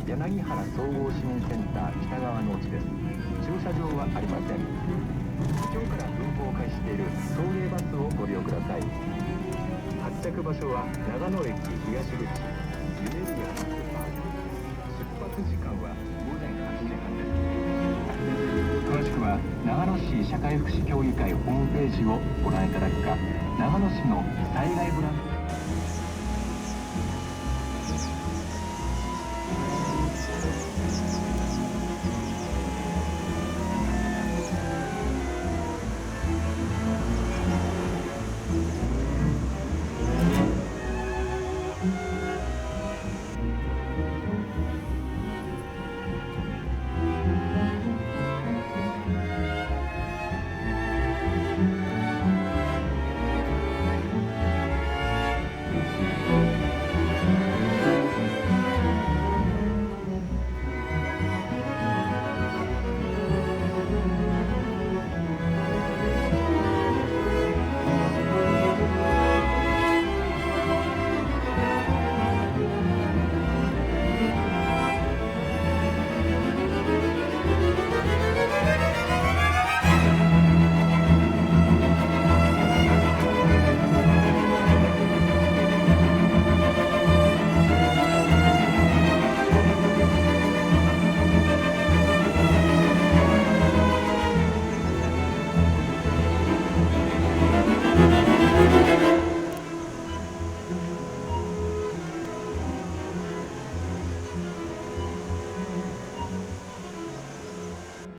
柳原総合市民センター北側の地です。駐車場はありません。今日から運行を開始している送迎バスをご利用ください。発着場所は長野駅東口ゆめりやバスパーク。出発時間は午前8時半です。詳しくは長野市社会福祉協議会ホームページをご覧いただくか、長野市の災害ボランティア